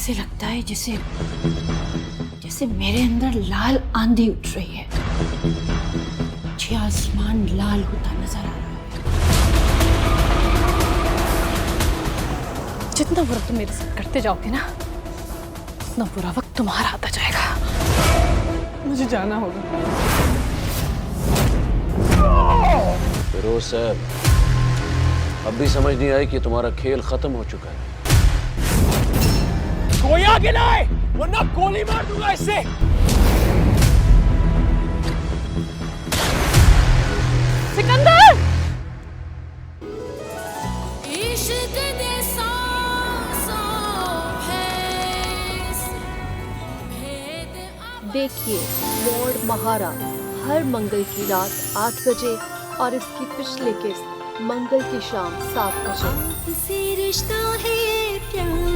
ऐसे लगता है जैसे जैसे मेरे अंदर लाल आंधी उठ रही है, मुझे आसमान लाल होता नजर आ रहा है। जितना बुरा तुम मेरे साथ करते जाओगे ना, उतना बुरा वक्त तुम्हारा आता जाएगा। मुझे जाना होगा। फिरोज साहब, अब भी समझ नहीं आई कि तुम्हारा खेल खत्म हो चुका है। कोई आगे ना आए, वरना गोली मार दूंगा इससे। सिकंदर! देखिए लॉर्ड महारा हर मंगल की रात 8 बजे और इसकी पिछले किस्त मंगल की शाम 7 बजे। रिश्ता है प्यार।